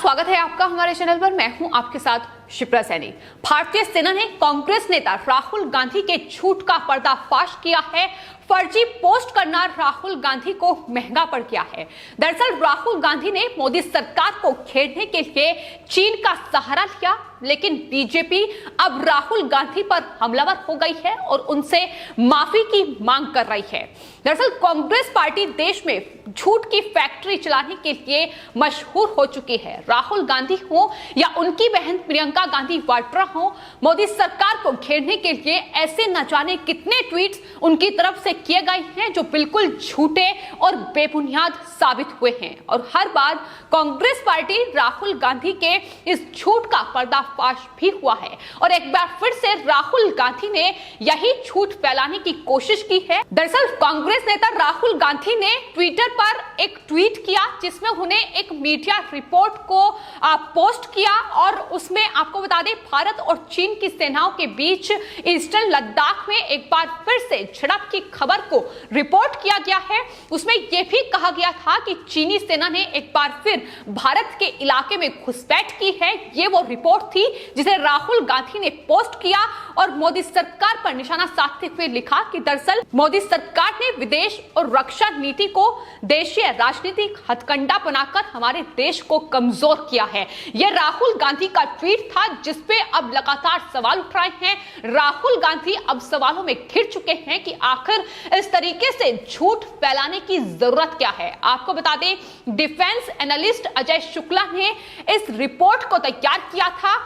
स्वागत है आपका हमारे चैनल पर। मैं हूं आपके साथ शिप्रा सैनी। भारतीय सेना ने कांग्रेस नेता राहुल गांधी के झूठ का पर्दाफाश किया है। फर्जी पोस्ट करना राहुल गांधी को महंगा पड़ गया है। दरअसल राहुल गांधी ने मोदी सरकार को घेरने के लिए चीन का सहारा लिया, लेकिन बीजेपी अब राहुल गांधी पर हमलावर हो गई है और उनसे माफी की मांग कर रही है। दरअसल कांग्रेस पार्टी देश में झूठ की फैक्ट्री चलाने के लिए मशहूर हो चुकी है। राहुल गांधी हो या उनकी बहन प्रियंका गांधी वाड्रा हो, मोदी सरकार को घेरने के लिए ऐसे न जाने कितने ट्वीट्स उनकी तरफ से किए गए हैं जो बिल्कुल झूठे और बेबुनियाद साबित हुए हैं। और हर बार कांग्रेस पार्टी राहुल गांधी के इस झूठ का पर्दाफाश भी हुआ है और एक बार फिर से राहुल गांधी ने यही झूठ फैलाने की कोशिश की है। दरअसल कांग्रेस नेता राहुल गांधी ने ट्विटर पर एक ट्वीट किया जिसमें उन्हें एक मीडिया रिपोर्ट को पोस्ट किया और उसमें आपको बता दें भारत और चीन की सेनाओं के बीच ईस्टर्न लद्दाख में एक बार फिर से झड़प की खबर को रिपोर्ट किया गया है। उसमें यह भी कहा गया था कि चीनी सेना ने एक बार फिर भारत के इलाके में घुसपैठ की है। ये वो रिपोर्ट थी जिसे राहुल गांधी ने पोस्ट किया और मोदी सरकार पर निशाना साधते हुए लिखा कि दरअसल मोदी सरकार ने विदेश और रक्षा नीति को देशीय राजनीतिक हथकंडा बनाकर हमारे देश को कमजोर किया है। यह राहुल गांधी का ट्वीट था जिसपे अब लगातार सवाल उठ रहे हैं। राहुल गांधी अब सवालों में घिर चुके हैं कि आखिर इस तरीके से झूठ फैलाने की जरूरत क्या है। आपको बता दें डिफेंस एनालिस्ट अजय शुक्ला ने इस रिपोर्ट को तैयार किया था।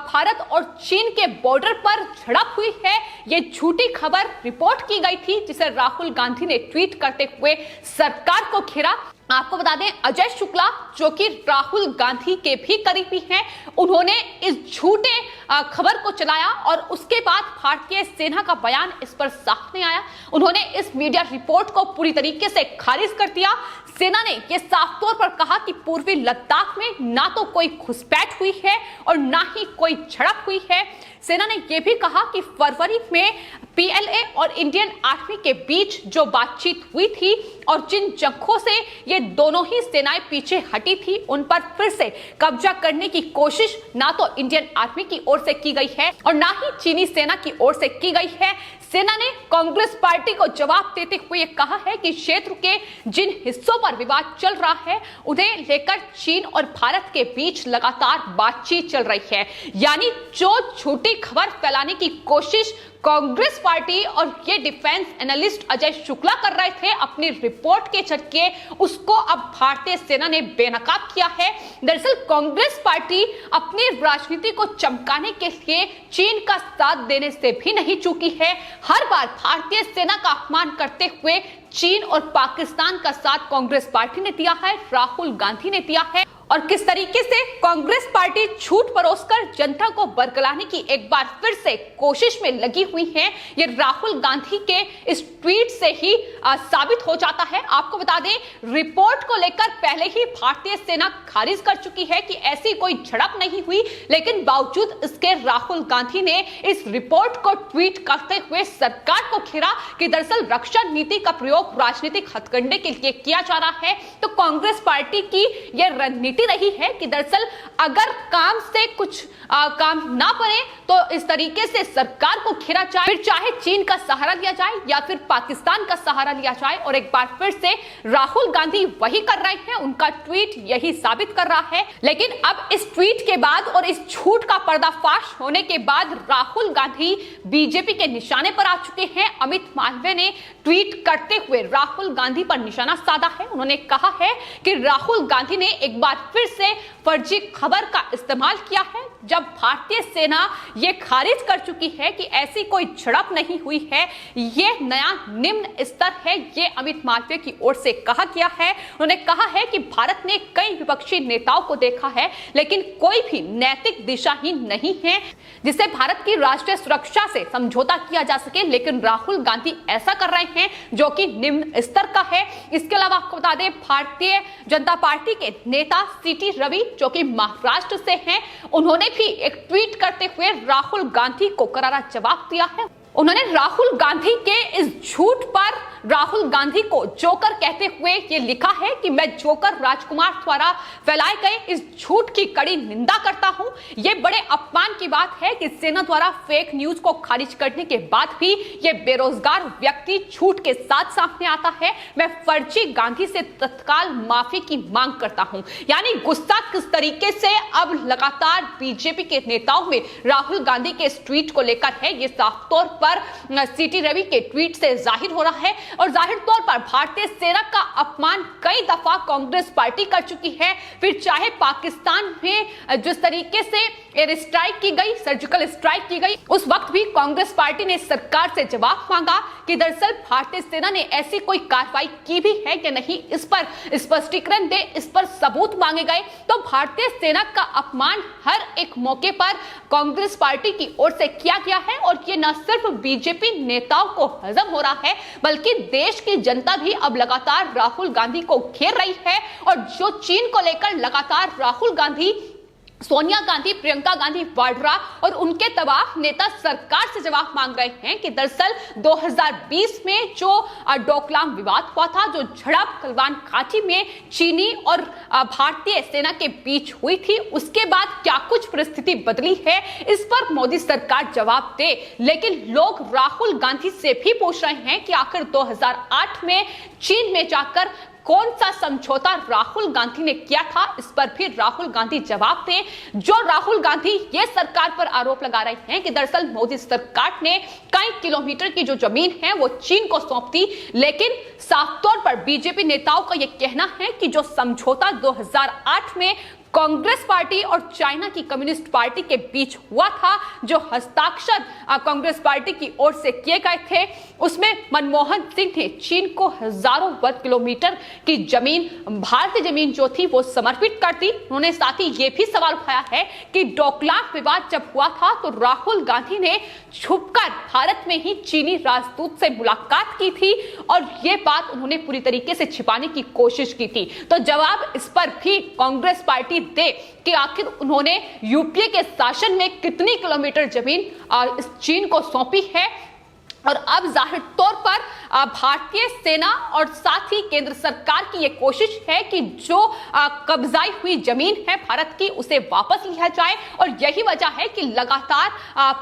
भारत और चीन के बॉर्डर पर झड़प हुई है, यह झूठी खबर रिपोर्ट की गई थी जिसे राहुल गांधी ने ट्वीट करते हुए सरकार को घेरा। आपको बता दें अजय शुक्ला जो कि राहुल गांधी के भी करीबी हैं, उन्होंने इस झूठे खबर को चलाया और उसके बाद भारतीय सेना का बयान इस पर सामने आया। उन्होंने इस मीडिया रिपोर्ट को पूरी तरीके से खारिज कर दिया। सेना ने यह साफ तौर पर कहा कि पूर्वी लद्दाख में ना तो कोई घुसपैठ हुई है और ना ही कोई झड़प हुई है। सेना ने यह भी कहा कि फरवरी में पीएलए और इंडियन आर्मी के बीच जो बातचीत हुई थी और जिन जगहों से ये दोनों ही सेनाएं पीछे हटी थी उन पर फिर से कब्जा करने की कोशिश ना तो इंडियन आर्मी की ओर से की गई है और ना ही चीनी सेना की ओर से की गई है। सेना ने कांग्रेस पार्टी को जवाब देते हुए कहा है कि क्षेत्र के जिन हिस्सों पर विवाद चल रहा है उन्हें लेकर चीन और भारत के बीच लगातार बातचीत चल रही है। यानी जो झूठी खबर फैलाने की कोशिश कांग्रेस पार्टी और ये डिफेंस एनालिस्ट अजय शुक्ला कर रहे थे अपनी रिपोर्ट के जरिए, उसको अब भारतीय सेना ने बेनकाब किया है। दरअसल कांग्रेस पार्टी अपनी राजनीति को चमकाने के लिए चीन का साथ देने से भी नहीं चूकी है। हर बार भारतीय सेना का अपमान करते हुए चीन और पाकिस्तान का साथ कांग्रेस पार्टी ने दिया है, राहुल गांधी ने दिया है। और किस तरीके से कांग्रेस पार्टी झूठ परोसकर जनता को बरगलाने की एक बार फिर से कोशिश में लगी हुई है, ये राहुल गांधी के इस ट्वीट से ही साबित हो जाता है। आपको बता दें रिपोर्ट को लेकर पहले ही भारतीय सेना खारिज कर चुकी है कि ऐसी कोई झड़प नहीं हुई, लेकिन बावजूद इसके राहुल गांधी ने इस रिपोर्ट को ट्वीट करते हुए सरकार को घेरा कि दरअसल रक्षा नीति का प्रयोग राजनीतिक हथकंडे के लिए किया जा रहा है। तो कांग्रेस पार्टी की यह रणनीति रही है कि दरअसल अगर काम से कुछ काम ना बने तो इस तरीके से सरकार को घेरा जाए, फिर चाहे चीन का सहारा लिया जाए या फिर पाकिस्तान का सहारा लिया जाए। और एक बार फिर से राहुल गांधी वही कर रहे हैं, उनका ट्वीट यही साबित कर रहा है। लेकिन अब इस ट्वीट के बाद और इस झूठ का पर्दाफाश होने के बाद राहुल गांधी बीजेपी के निशाने पर आ चुके हैं। अमित मालवीय ने ट्वीट करते हुए राहुल गांधी पर निशाना साधा है। उन्होंने कहा है कि राहुल गांधी ने एक बार फिर से फर्जी खबर का इस्तेमाल किया है, जब भारतीय सेना ये खारिज कर चुकी है कि ऐसी कोई झड़प नहीं हुई है। ये नया निम्न स्तर है, ये अमित मालवीय की ओर से कहा गया है। उन्होंने कहा है कि भारत ने कई विपक्षी नेताओं को देखा है लेकिन कोई भी नैतिक दिशाहीन नहीं है जिससे भारत की राष्ट्रीय सुरक्षा से समझौता किया जा सके, लेकिन राहुल गांधी ऐसा कर रहे हैं जो कि निम्न स्तर का है। इसके अलावा आपको बता दें भारतीय जनता पार्टी के नेता सीटी रवि जो कि महाराष्ट्र से हैं, उन्होंने भी एक ट्वीट करते हुए राहुल गांधी को करारा जवाब दिया है। उन्होंने राहुल गांधी के इस झूठ पर राहुल गांधी को जोकर कहते हुए ये लिखा है कि मैं जोकर राजकुमार द्वारा फैलाए गए इस झूठ की कड़ी निंदा करता हूं। ये बड़े अपमान की बात है कि सेना द्वारा फेक न्यूज को खारिज करने के बाद भी ये बेरोजगार व्यक्ति झूठ के साथ सामने आता है। मैं फर्जी गांधी से तत्काल माफी की मांग करता हूं। यानी गुस्सा किस तरीके से अब लगातार बीजेपी के नेताओं में राहुल गांधी के इस ट्वीट को लेकर है, ये साफ तौर पर सीटी रवि के ट्वीट से जाहिर हो रहा है। और जाहिर तौर पर भारतीय सेना का अपमान कई दफा कांग्रेस पार्टी कर चुकी है। फिर चाहे पाकिस्तान में जिस तरीके से एयर स्ट्राइक की गई, सर्जिकल स्ट्राइक की गई, उस वक्त भी कांग्रेस पार्टी ने सरकार से जवाब मांगा कि दरअसल भारतीय सेना ने ऐसी कोई कार्रवाई की भी है कि नहीं, इस पर स्पष्टीकरण दे, इस पर सबूत मांगे गए। तो भारतीय सेना का अपमान हर एक मौके पर कांग्रेस पार्टी की ओर से किया गया है। और ये न सिर्फ बीजेपी नेताओं को हजम हो रहा है, बल्कि देश की जनता भी अब लगातार राहुल गांधी को घेर रही है। और जो चीन को लेकर लगातार राहुल गांधी, सोनिया गांधी, प्रियंका गांधी वाड्रा और उनके तबाह नेता सरकार से जवाब मांग रहे हैं कि दरअसल 2020 में जो डोकलाम विवाद हुआ था, जो झड़प गलवान घाटी में चीनी और भारतीय सेना के बीच हुई थी, उसके बाद क्या कुछ परिस्थिति बदली है, इस पर मोदी सरकार जवाब दे। लेकिन लोग राहुल गांधी से भी पूछ रहे हैं कि आखिर 2008 में चीन में जाकर कौन सा समझौता राहुल गांधी ने किया था, इस पर भी राहुल गांधी जवाब दें। जो राहुल गांधी ये सरकार पर आरोप लगा रहे हैं कि दरअसल मोदी सरकार ने कई किलोमीटर की जो जमीन है वो चीन को सौंप दी, लेकिन साफ तौर पर बीजेपी नेताओं का यह कहना है कि जो समझौता 2008 में कांग्रेस पार्टी और चाइना की कम्युनिस्ट पार्टी के बीच हुआ था, जो हस्ताक्षर कांग्रेस पार्टी की ओर से किए गए थे, उसमें मनमोहन सिंह ने चीन को हजारों वर्ग किलोमीटर की जमीन, भारतीय जमीन जो थी वो समर्पित कर दी। उन्होंने साथ ही ये भी सवाल उठाया है कि डोकलाम विवाद जब हुआ था तो राहुल गांधी ने छुपकर भारत में ही चीनी राजदूत से मुलाकात की थी और ये बात उन्होंने पूरी तरीके से छिपाने की कोशिश की थी। तो जवाब इस पर भी कांग्रेस पार्टी दे कि आखिर उन्होंने यूपीए के शासन में कितनी किलोमीटर जमीन इस चीन को सौंपी है। और अब जाहिर तौर पर भारतीय सेना और साथ ही केंद्र सरकार की यह कोशिश है कि जो कब्जाई हुई जमीन है भारत की, उसे वापस लिया जाए। और यही वजह है कि लगातार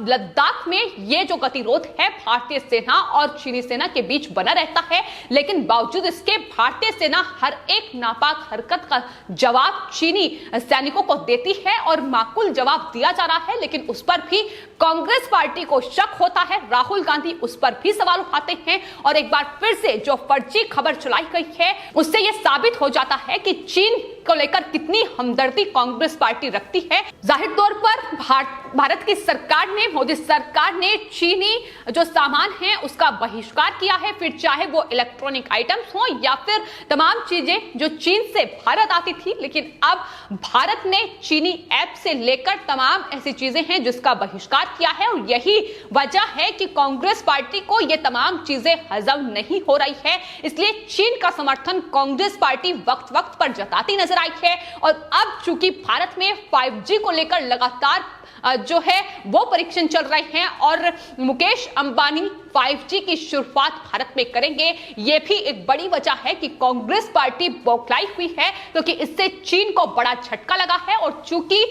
लद्दाख में ये जो गतिरोध है भारतीय सेना और चीनी सेना के बीच बना रहता है, लेकिन बावजूद इसके भारतीय सेना हर एक नापाक हरकत का जवाब चीनी सैनिकों को देती है और माकूल जवाब दिया जा रहा है। लेकिन उस पर भी कांग्रेस पार्टी को शक होता है, राहुल गांधी उस पर भी सवाल उठाते हैं और एक बार फिर से जो फर्जी खबर चलाई गई है उससे यह साबित हो जाता है कि चीन को लेकर कितनी हमदर्दी कांग्रेस पार्टी रखती है। जाहिर तौर पर भारत की सरकार ने, मोदी सरकार ने चीनी जो सामान है उसका बहिष्कार किया है, फिर चाहे वो इलेक्ट्रॉनिक आइटम्स हो या फिर तमाम चीजें जो चीन से भारत आती थी। लेकिन अब भारत ने चीनी ऐप से लेकर तमाम ऐसी चीजें हैं जिसका बहिष्कार किया है और यही वजह है कि कांग्रेस पार्टी को ये तमाम चीजें हजम नहीं हो रही है। इसलिए चीन का समर्थन कांग्रेस पार्टी वक्त वक्त पर जताती नजर आई है। और अब चूंकि भारत में 5G को लेकर लगातार जो है वो परीक्षण चल रहे हैं और मुकेश अंबानी 5G की शुरुआत भारत में करेंगे, ये भी एक बड़ी वजह है कि कांग्रेस पार्टी बौखलाई हुई है, क्योंकि इससे चीन को बड़ा झटका लगा है। और चूंकि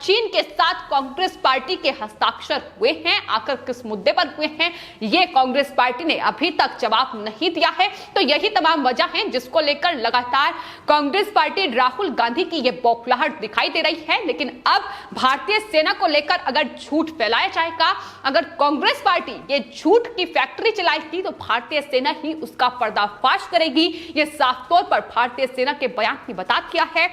चीन के साथ कांग्रेस पार्टी के हस्ताक्षर हुए हैं, आखिर किस मुद्दे पर हुए हैं ये कांग्रेस पार्टी ने अभी तक जवाब नहीं दिया है। तो यही तमाम वजह है जिसको लेकर लगातार कांग्रेस पार्टी राहुल गांधी की ये बौखलाहट दिखाई दे रही है। लेकिन अब भारतीय सेना को लेकर अगर झूठ फैलाया जाएगा, अगर कांग्रेस पार्टी ये झूठ की फैक्ट्री चलाएगी तो भारतीय सेना ही उसका पर्दाफाश करेगी। ये साफ तौर पर भारतीय सेना के बयान में बता दिया है।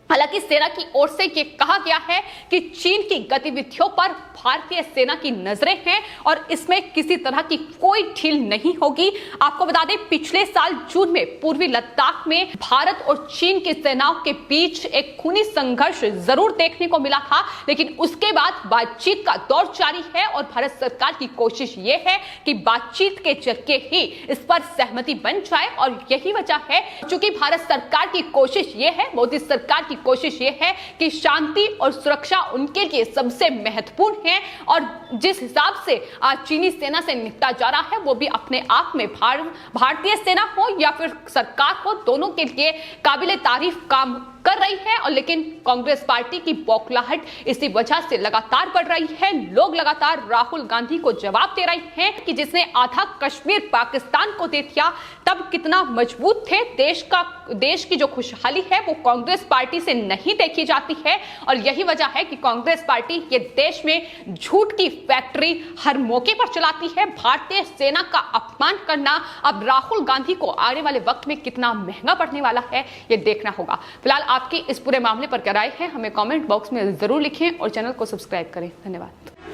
हालांकि सेना की ओर से यह कहा गया है कि चीन की गतिविधियों पर भारतीय सेना की नजरें हैं और इसमें किसी तरह की कोई ढील नहीं होगी। आपको बता दें, पिछले साल जून में पूर्वी लद्दाख में भारत और चीन की सेनाओं के बीच एक खूनी संघर्ष जरूर देखने को मिला था, लेकिन उसके बाद बातचीत का दौर जारी है और भारत सरकार की कोशिश ये है कि बातचीत के जरिए ही इस पर सहमति बन जाए। और यही वजह है, चूंकि भारत सरकार की कोशिश ये है, मोदी सरकार की की कोशिश ये है कि शांति और सुरक्षा उनके लिए सबसे महत्वपूर्ण है और जिस हिसाब से आज चीनी सेना से निपटा जा रहा है वो भी अपने आप में भारतीय सेना हो या फिर सरकार हो, दोनों के लिए काबिले तारीफ काम कर रही है। और लेकिन कांग्रेस पार्टी की बौखलाहट इसी वजह से लगातार बढ़ रही है। लोग लगातार राहुल गांधी को जवाब दे रहे हैं कि जिसने आधा कश्मीर पाकिस्तान को दे दिया तब कितना मजबूत थे। देश की जो खुशहाली है वो कांग्रेस पार्टी से नहीं देखी जाती है और यही वजह है कि कांग्रेस पार्टी ये देश में झूठ की फैक्ट्री हर मौके पर चलाती है। भारतीय सेना का अपमान करना अब राहुल गांधी को आने वाले वक्त में कितना महंगा पड़ने वाला है ये देखना होगा। फिलहाल आपकी इस पूरे मामले पर क्या राय है हमें कमेंट बॉक्स में जरूर लिखें और चैनल को सब्सक्राइब करें। धन्यवाद।